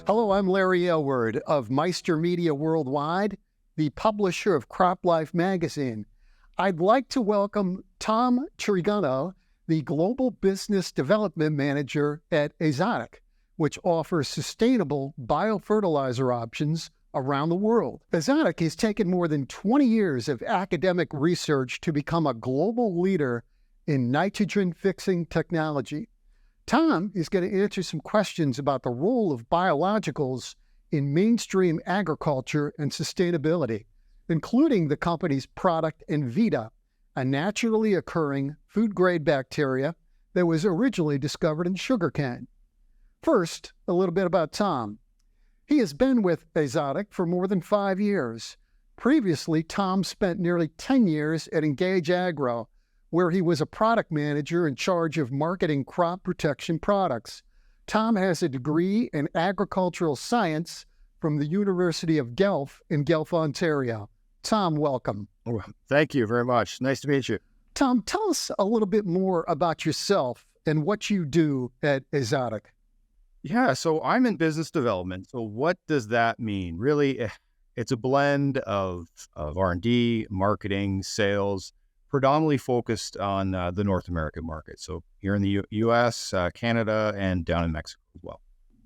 Hello, I'm Larry Elward of Meister Media Worldwide, the publisher of Crop Life magazine. I'd like to welcome Tom Tregunno, the Global Business Development Manager at Azotic, which offers sustainable biofertilizer options around the world. Azotic has taken more than 20 years of academic research to become a global leader in nitrogen-fixing technology. Tom is going to answer some questions about the role of biologicals in mainstream agriculture and sustainability, including the company's product Envita, a naturally occurring food-grade bacteria that was originally discovered in sugarcane. First, a little bit about Tom. He has been with Azotic for more than 5 years. Previously, Tom spent nearly 10 years at Engage Agro, where he was a product manager in charge of marketing crop protection products. Tom has a degree in agricultural science from the University of Guelph in Guelph, Ontario. Tom, welcome. Oh, thank you very much. Nice to meet you. Tom, tell us a little bit more about yourself and what you do at Azotic. Yeah, so I'm in business development. So what does that mean? Really, it's a blend of R&D, marketing, sales, predominantly focused on the North American market. So here in the U.S., Canada, and down in Mexico as well.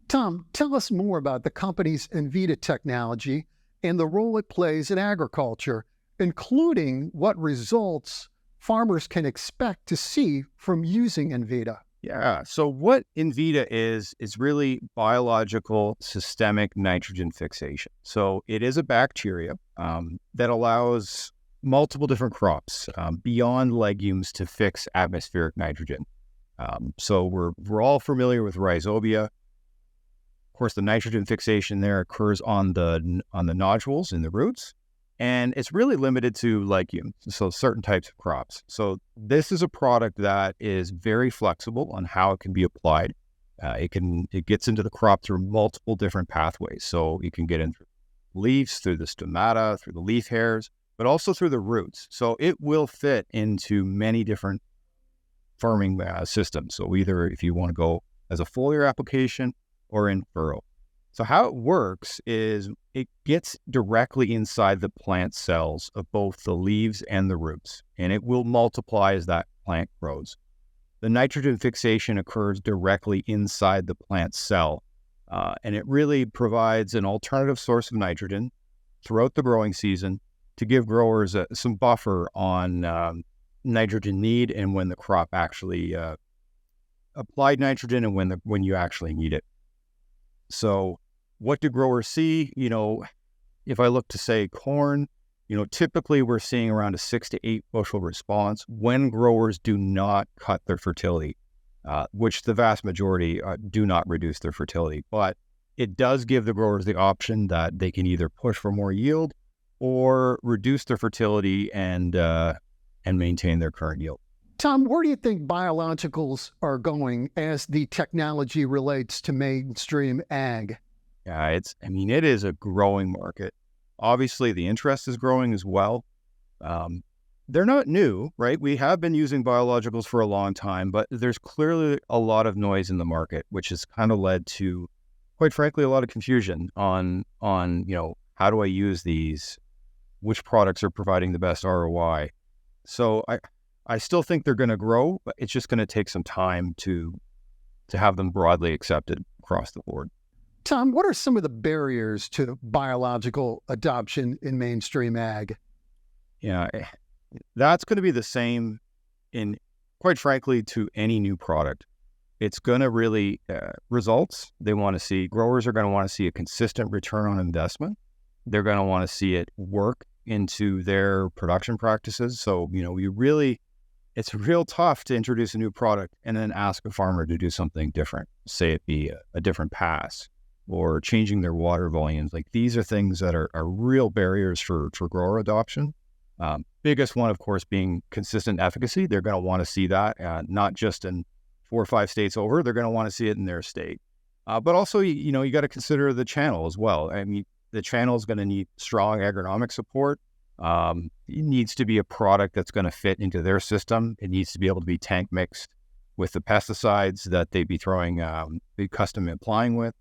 Tom, tell us more about the company's Envita technology and the role it plays in agriculture, including what results farmers can expect to see from using Envita. Yeah, so what Envita is really biological systemic nitrogen fixation. So it is a bacteria that allows multiple different crops beyond legumes to fix atmospheric nitrogen. So we're all familiar with rhizobia. Of course, the nitrogen fixation there occurs on the nodules in the roots, and it's really limited to legumes, so certain types of crops. So this is a product that is very flexible on how it can be applied. It gets into the crop through multiple different pathways. So you can get in through leaves, through the stomata, through the leaf hairs, but also through the roots. So it will fit into many different farming systems. So either if you want to go as a foliar application or in furrow. So how it works is it gets directly inside the plant cells of both the leaves and the roots, and it will multiply as that plant grows. The nitrogen fixation occurs directly inside the plant cell, and it really provides an alternative source of nitrogen throughout the growing season to give growers some buffer on nitrogen need and when the crop actually applied nitrogen and when you actually need it. So what do growers see? If I look to say corn, typically we're seeing around a 6 to 8 bushel response when growers do not cut their fertility, which the vast majority do not reduce their fertility. But it does give the growers the option that they can either push for more yield or reduce their fertility and maintain their current yield. Tom, where do you think biologicals are going as the technology relates to mainstream ag? Yeah, it is a growing market. Obviously, the interest is growing as well. They're not new, right? We have been using biologicals for a long time, but there's clearly a lot of noise in the market, which has kind of led to, quite frankly, a lot of confusion on how do I use these? Which products are providing the best ROI? So I still think they're going to grow, but it's just going to take some time to have them broadly accepted across the board. Tom, what are some of the barriers to biological adoption in mainstream ag? Yeah, that's going to be the same in, quite frankly, to any new product. It's going to really results. Growers are going to want to see a consistent return on investment. They're going to want to see it work into their production practices. So, it's real tough to introduce a new product and then ask a farmer to do something different, say it be a different pass or changing their water volumes. Like these are things that are real barriers for grower adoption. Biggest one, of course, being consistent efficacy. They're going to want to see that, not just in 4 or 5 states over. They're going to want to see it in their state. But also, you got to consider the channel as well. I mean, the channel is going to need strong agronomic support. It needs to be a product that's going to fit into their system. It needs to be able to be tank mixed with the pesticides that they'd be throwing, be custom applying with.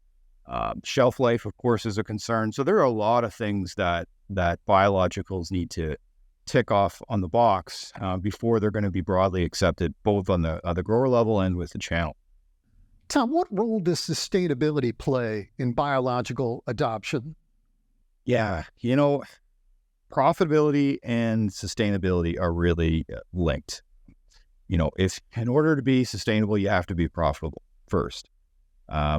Shelf life, of course, is a concern. So there are a lot of things that biologicals need to tick off on the box before they're going to be broadly accepted, both on the grower level and with the channel. Tom, what role does sustainability play in biological adoption? Yeah, profitability and sustainability are really linked. If in order to be sustainable, you have to be profitable first. I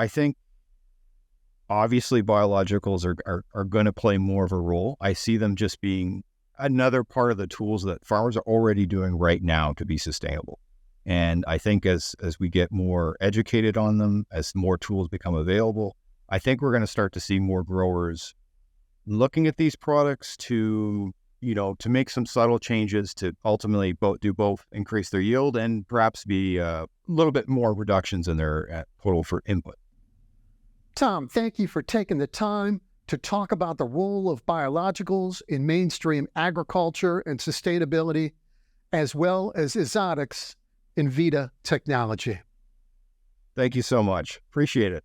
think obviously biologicals are going to play more of a role. I see them just being another part of the tools that farmers are already doing right now to be sustainable. And I think as we get more educated on them, as more tools become available, I think we're going to start to see more growers looking at these products to make some subtle changes to ultimately both increase their yield and perhaps be a little bit more reductions in their total for input. Tom, thank you for taking the time to talk about the role of biologicals in mainstream agriculture and sustainability, as well as Azotic's Envita technology. Thank you so much. Appreciate it.